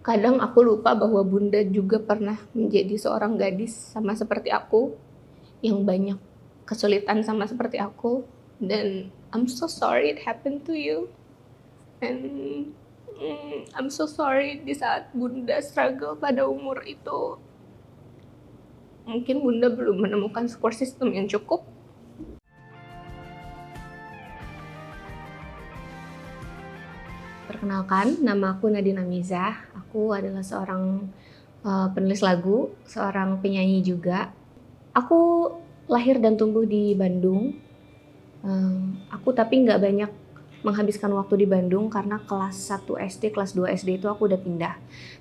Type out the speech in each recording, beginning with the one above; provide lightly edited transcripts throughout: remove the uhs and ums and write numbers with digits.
Kadang aku lupa bahwa Bunda juga pernah menjadi seorang gadis sama seperti aku, yang banyak kesulitan sama seperti aku, dan I'm so sorry it happened to you, and I'm so sorry di saat Bunda struggle pada umur itu, mungkin Bunda belum menemukan support system yang cukup. Perkenalkan, nama aku Nadine Amizah. Aku adalah seorang penulis lagu, seorang penyanyi juga. Aku lahir dan tumbuh di Bandung. Aku tapi nggak banyak menghabiskan waktu di Bandung karena kelas 1 SD, kelas 2 SD itu aku udah pindah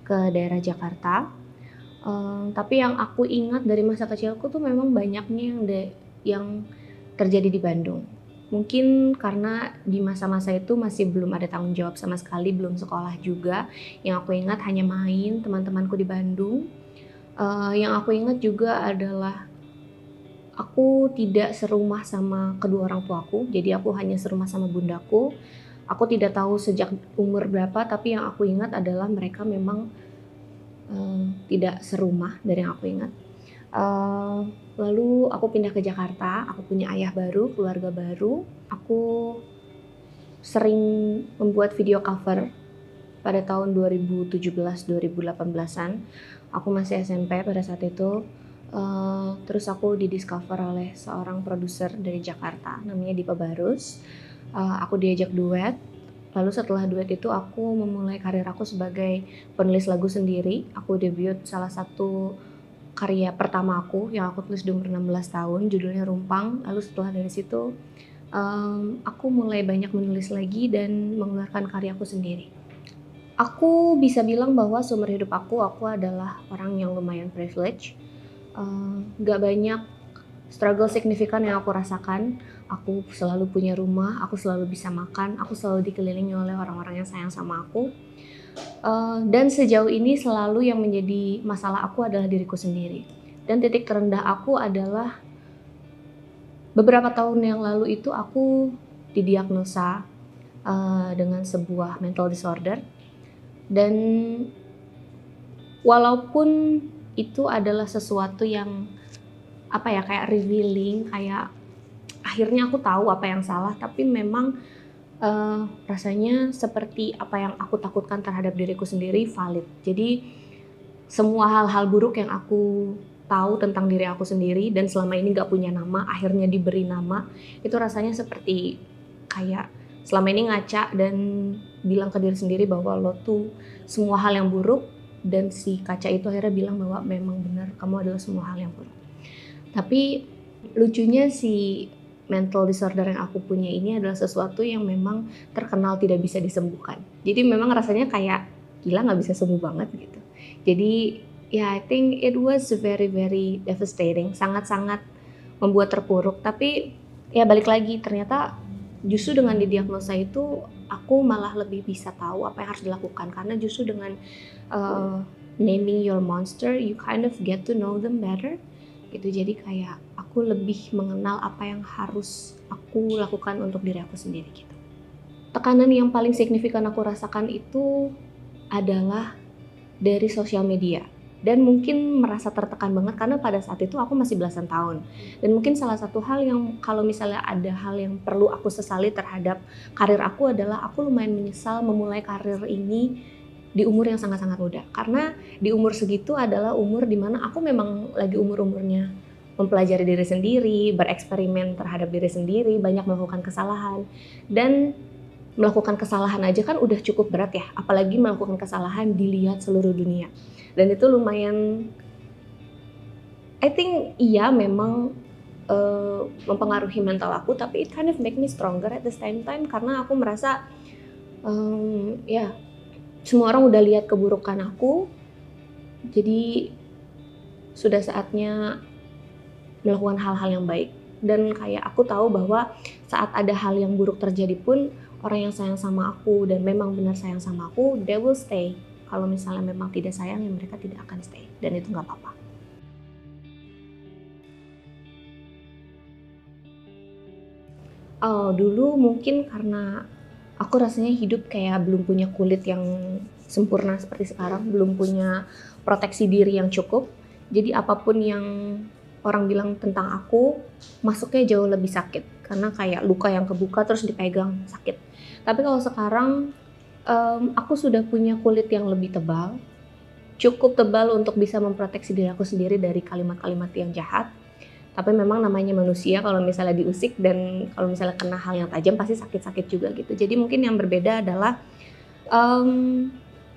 ke daerah Jakarta. Tapi yang aku ingat dari masa kecilku tuh memang banyaknya yang terjadi di Bandung. Mungkin karena di masa-masa itu masih belum ada tanggung jawab sama sekali, belum sekolah juga. Yang aku ingat hanya main teman-temanku di Bandung. Yang aku ingat juga adalah aku tidak serumah sama kedua orang tuaku, jadi aku hanya serumah sama bundaku. Aku tidak tahu sejak umur berapa, tapi yang aku ingat adalah mereka memang tidak serumah dari yang aku ingat. Lalu aku pindah ke Jakarta, aku punya ayah baru, keluarga baru. Aku sering membuat video cover pada tahun 2017-2018an. Aku masih SMP pada saat itu. Terus aku didiscover oleh seorang produser dari Jakarta, namanya Dipa Barus. Aku diajak duet. Lalu setelah duet itu aku memulai karir aku sebagai penulis lagu sendiri. Aku debut salah satu karya pertama aku yang aku tulis di umur 16 tahun, judulnya Rumpang. Lalu setelah dari situ aku mulai banyak menulis lagi dan mengeluarkan karya aku sendiri. Aku bisa bilang bahwa seumur hidup aku adalah orang yang lumayan privilege. Gak banyak struggle signifikan yang aku rasakan. Aku selalu punya rumah, aku selalu bisa makan, aku selalu dikelilingi oleh orang-orang yang sayang sama aku. Dan sejauh ini selalu yang menjadi masalah aku adalah diriku sendiri. Dan titik terendah aku adalah beberapa tahun yang lalu itu aku didiagnosa dengan sebuah mental disorder. Dan walaupun itu adalah sesuatu yang kayak revealing, kayak akhirnya aku tahu apa yang salah, tapi memang rasanya seperti apa yang aku takutkan terhadap diriku sendiri valid. Jadi semua hal-hal buruk yang aku tahu tentang diri aku sendiri dan selama ini gak punya nama, akhirnya diberi nama, itu rasanya seperti kayak selama ini ngaca dan bilang ke diri sendiri bahwa lo tuh semua hal yang buruk, dan si kaca itu akhirnya bilang bahwa memang benar kamu adalah semua hal yang buruk. Tapi lucunya si mental disorder yang aku punya ini adalah sesuatu yang memang terkenal tidak bisa disembuhkan. Jadi memang rasanya kayak gila gak bisa sembuh banget gitu. Jadi I think it was very very devastating, sangat-sangat membuat terpuruk. Tapi balik lagi, ternyata justru dengan didiagnosa itu aku malah lebih bisa tahu apa yang harus dilakukan, karena justru dengan naming your monster you kind of get to know them better gitu. Jadi kayak aku lebih mengenal apa yang harus aku lakukan untuk diri aku sendiri gitu. Tekanan yang paling signifikan aku rasakan itu adalah dari sosial media, dan mungkin merasa tertekan banget karena pada saat itu aku masih belasan tahun. Dan mungkin salah satu hal yang kalau misalnya ada hal yang perlu aku sesali terhadap karir aku adalah aku lumayan menyesal memulai karir ini di umur yang sangat-sangat muda. Karena di umur segitu adalah umur dimana aku memang lagi umur-umurnya mempelajari diri sendiri, bereksperimen terhadap diri sendiri, banyak melakukan kesalahan. Dan melakukan kesalahan aja kan udah cukup berat ya, apalagi melakukan kesalahan dilihat seluruh dunia. Dan itu lumayan, I think memang mempengaruhi mental aku, tapi it kind of make me stronger at the same time, karena aku merasa semua orang udah lihat keburukan aku, jadi sudah saatnya melakukan hal-hal yang baik. Dan kayak aku tahu bahwa saat ada hal yang buruk terjadi pun, orang yang sayang sama aku dan memang benar sayang sama aku, they will stay. Kalau misalnya memang tidak sayang, ya mereka tidak akan stay, dan itu gak apa-apa. Dulu mungkin karena aku rasanya hidup kayak belum punya kulit yang sempurna seperti sekarang, belum punya proteksi diri yang cukup. Jadi apapun yang orang bilang tentang aku, masuknya jauh lebih sakit. Karena kayak luka yang kebuka terus dipegang, sakit. Tapi kalau sekarang, aku sudah punya kulit yang lebih tebal, cukup tebal untuk bisa memproteksi diri aku sendiri dari kalimat-kalimat yang jahat. Tapi memang namanya manusia, kalau misalnya diusik dan kalau misalnya kena hal yang tajam pasti sakit-sakit juga gitu. Jadi mungkin yang berbeda adalah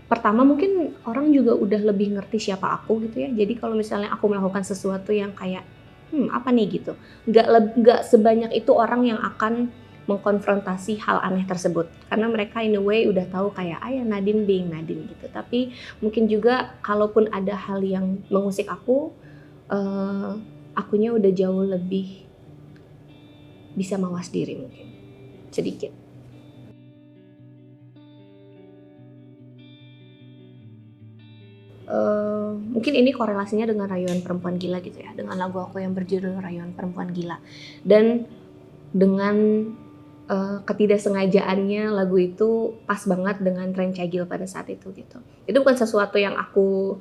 pertama mungkin orang juga udah lebih ngerti siapa aku gitu ya. Jadi kalau misalnya aku melakukan sesuatu yang kayak apa nih gitu, nggak sebanyak itu orang yang akan mengkonfrontasi hal aneh tersebut, karena mereka in a way udah tahu kayak ya Nadine being Nadine gitu. Tapi mungkin juga kalaupun ada hal yang mengusik aku, akunya udah jauh lebih bisa mawas diri mungkin sedikit. Mungkin ini korelasinya dengan Rayuan Perempuan Gila gitu ya, dengan lagu aku yang berjudul Rayuan Perempuan Gila. Dan dengan ketidaksengajaannya lagu itu pas banget dengan tren Cagil pada saat itu gitu. Itu bukan sesuatu yang aku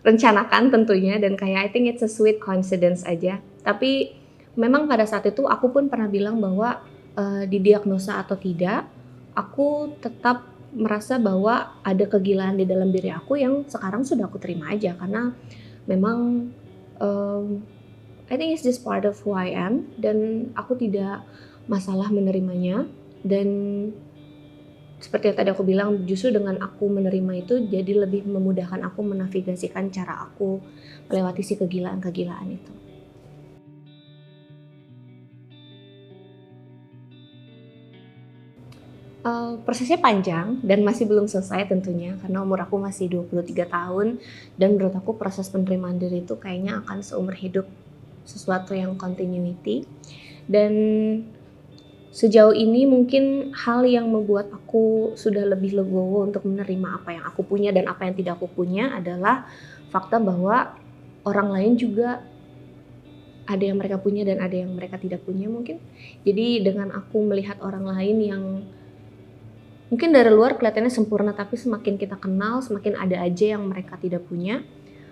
rencanakan tentunya, dan kayak I think it's a sweet coincidence aja. Tapi memang pada saat itu aku pun pernah bilang bahwa didiagnosa atau tidak, aku tetap merasa bahwa ada kegilaan di dalam diri aku yang sekarang sudah aku terima aja, karena memang I think it's just part of who I am, dan aku tidak masalah menerimanya. Dan seperti yang tadi aku bilang, justru dengan aku menerima itu jadi lebih memudahkan aku menavigasikan cara aku melewati si kegilaan-kegilaan itu. Prosesnya panjang dan masih belum selesai tentunya, karena umur aku masih 23 tahun, dan menurut aku proses penerimaan diri itu kayaknya akan seumur hidup, sesuatu yang continuity. Dan sejauh ini mungkin hal yang membuat aku sudah lebih legowo untuk menerima apa yang aku punya dan apa yang tidak aku punya adalah fakta bahwa orang lain juga ada yang mereka punya dan ada yang mereka tidak punya mungkin. Jadi dengan aku melihat orang lain yang mungkin dari luar kelihatannya sempurna, tapi semakin kita kenal, semakin ada aja yang mereka tidak punya.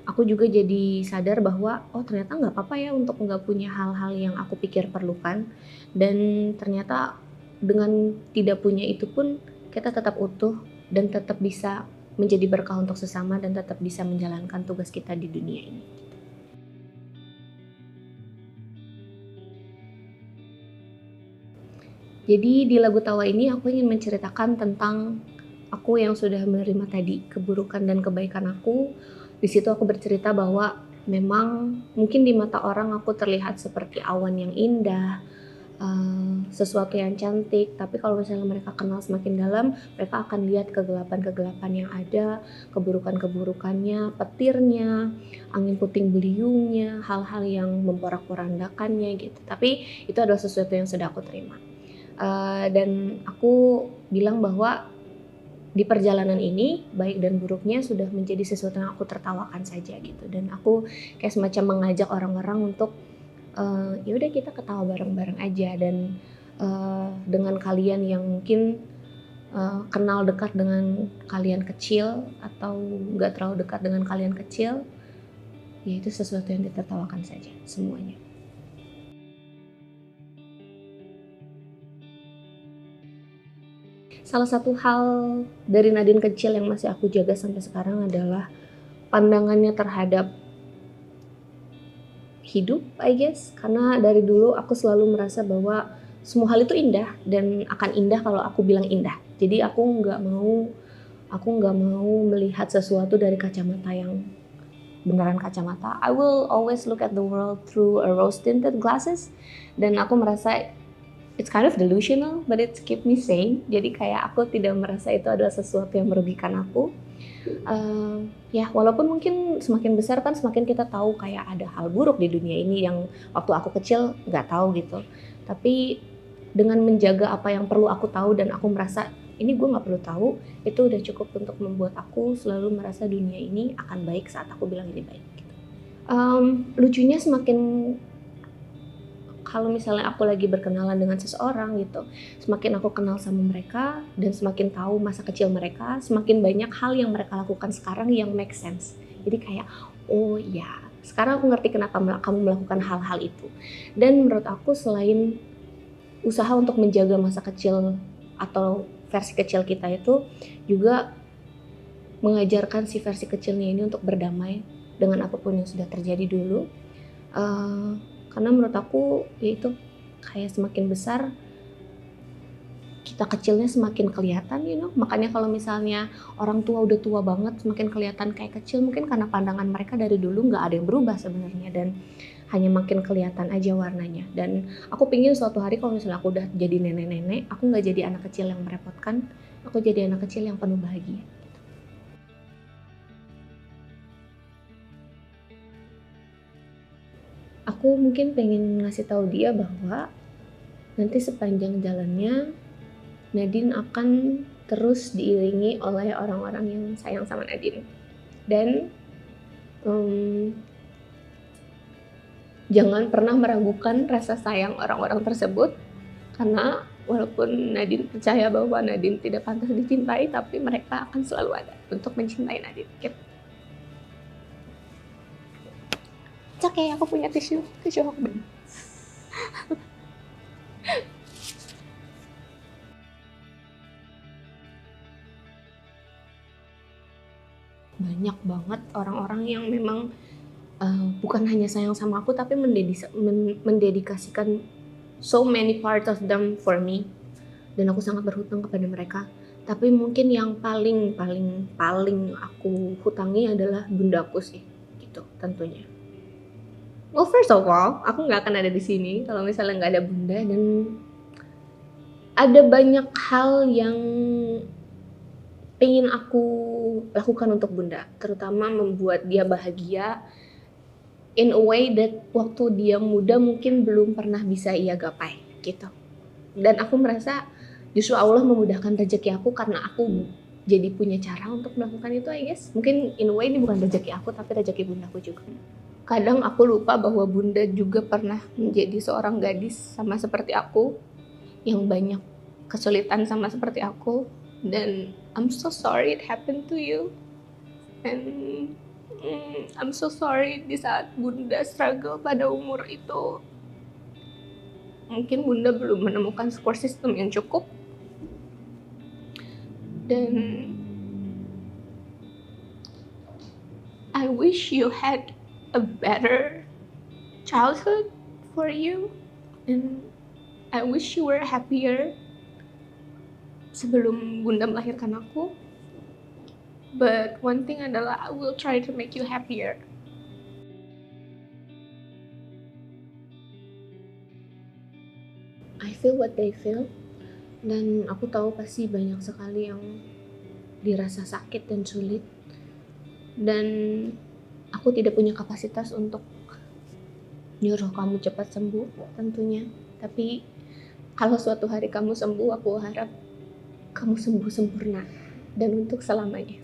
Aku juga jadi sadar bahwa ternyata nggak apa-apa ya untuk nggak punya hal-hal yang aku pikir perlukan. Dan ternyata dengan tidak punya itu pun kita tetap utuh dan tetap bisa menjadi berkah untuk sesama dan tetap bisa menjalankan tugas kita di dunia ini. Jadi di lagu Tawa ini aku ingin menceritakan tentang aku yang sudah menerima tadi keburukan dan kebaikan aku. Di situ aku bercerita bahwa memang mungkin di mata orang aku terlihat seperti awan yang indah, sesuatu yang cantik, tapi kalau misalnya mereka kenal semakin dalam, mereka akan lihat kegelapan-kegelapan yang ada, keburukan-keburukannya, petirnya, angin puting beliungnya, hal-hal yang memporak-porandakannya gitu. Tapi itu adalah sesuatu yang sudah aku terima. Dan aku bilang bahwa di perjalanan ini baik dan buruknya sudah menjadi sesuatu yang aku tertawakan saja gitu. Dan aku kayak semacam mengajak orang-orang untuk ya udah kita ketawa bareng-bareng aja. Dan dengan kalian yang mungkin kenal dekat dengan kalian kecil atau nggak terlalu dekat dengan kalian kecil, ya itu sesuatu yang ditertawakan saja semuanya. Salah satu hal dari Nadine kecil yang masih aku jaga sampai sekarang adalah pandangannya terhadap hidup, I guess. Karena dari dulu aku selalu merasa bahwa semua hal itu indah dan akan indah kalau aku bilang indah. Jadi aku nggak mau melihat sesuatu dari kacamata yang beneran kacamata. I will always look at the world through a rose tinted glasses. Dan aku merasa it's kind of delusional, but it keep me sane. Jadi kayak aku tidak merasa itu adalah sesuatu yang merugikan aku. Ya walaupun mungkin semakin besar kan semakin kita tahu kayak ada hal buruk di dunia ini yang waktu aku kecil nggak tahu gitu. Tapi dengan menjaga apa yang perlu aku tahu dan aku merasa ini gue nggak perlu tahu, itu udah cukup untuk membuat aku selalu merasa dunia ini akan baik saat aku bilang ini baik. Gitu. Lucunya semakin kalau misalnya aku lagi berkenalan dengan seseorang gitu, semakin aku kenal sama mereka dan semakin tahu masa kecil mereka, semakin banyak hal yang mereka lakukan sekarang yang make sense. Jadi kayak, oh ya, sekarang aku ngerti kenapa kamu melakukan hal-hal itu. Dan menurut aku selain usaha untuk menjaga masa kecil atau versi kecil kita itu, juga mengajarkan si versi kecilnya ini untuk berdamai dengan apapun yang sudah terjadi dulu. Karena menurut aku ya itu, kayak semakin besar kita kecilnya semakin kelihatan, makanya kalau misalnya orang tua udah tua banget semakin kelihatan kayak kecil, mungkin karena pandangan mereka dari dulu nggak ada yang berubah sebenarnya dan hanya makin kelihatan aja warnanya. Dan aku pingin suatu hari kalau misalnya aku udah jadi nenek-nenek, aku nggak jadi anak kecil yang merepotkan, aku jadi anak kecil yang penuh bahagia. Aku mungkin pengen ngasih tahu dia bahwa nanti sepanjang jalannya Nadine akan terus diiringi oleh orang-orang yang sayang sama Nadine. Dan jangan pernah meragukan rasa sayang orang-orang tersebut, karena walaupun Nadine percaya bahwa Nadine tidak pantas dicintai, tapi mereka akan selalu ada untuk mencintai Nadine. Gitu. Oke, aku punya tisu Hokben. Banyak banget orang-orang yang memang bukan hanya sayang sama aku, tapi mendedikasikan so many parts of them for me. Dan aku sangat berhutang kepada mereka. Tapi mungkin yang paling aku hutangi adalah bundaku sih, gitu tentunya. Well, first of all, aku nggak akan ada di sini kalau misalnya nggak ada bunda, dan ada banyak hal yang pengen aku lakukan untuk bunda, terutama membuat dia bahagia in a way that waktu dia muda mungkin belum pernah bisa ia gapai, gitu. Dan aku merasa justru Allah memudahkan rezeki aku karena aku jadi punya cara untuk melakukan itu, I guess. Mungkin in a way ini bukan rezeki aku, tapi rezeki bundaku juga. Kadang aku lupa bahwa bunda juga pernah menjadi seorang gadis sama seperti aku, yang banyak kesulitan sama seperti aku. Dan I'm so sorry it happened to you. And I'm so sorry di saat bunda struggle pada umur itu, mungkin bunda belum menemukan support system yang cukup. Dan I wish you had a better childhood for you, and I wish you were happier sebelum bunda melahirkan aku. But one thing adalah I will try to make you happier. I feel what they feel, dan aku tahu pasti banyak sekali yang dirasa sakit dan sulit, dan aku tidak punya kapasitas untuk nyuruh kamu cepat sembuh tentunya. Tapi kalau suatu hari kamu sembuh, aku harap kamu sembuh sempurna dan untuk selamanya.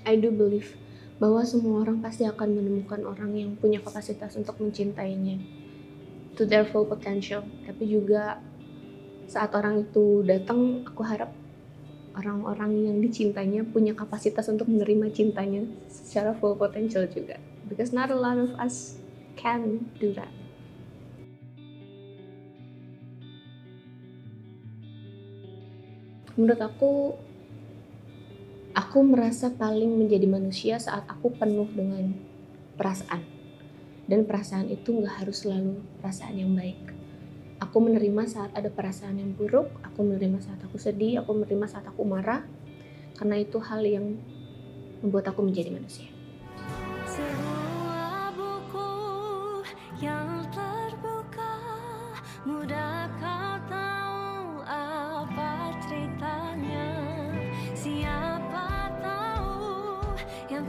I do believe bahwa semua orang pasti akan menemukan orang yang punya kapasitas untuk mencintainya to their full potential. Tapi juga saat orang itu datang, aku harap orang-orang yang dicintainya punya kapasitas untuk menerima cintanya secara full potential juga. Because not a lot of us can do that. Menurut aku merasa paling menjadi manusia saat aku penuh dengan perasaan. Dan perasaan itu gak harus selalu perasaan yang baik. Aku menerima saat ada perasaan yang buruk, aku menerima saat aku sedih, aku menerima saat aku marah. Karena itu hal yang membuat aku menjadi manusia. Sebuah buku yang terbuka, mudah kau tahu apa ceritanya. Siapa tahu yang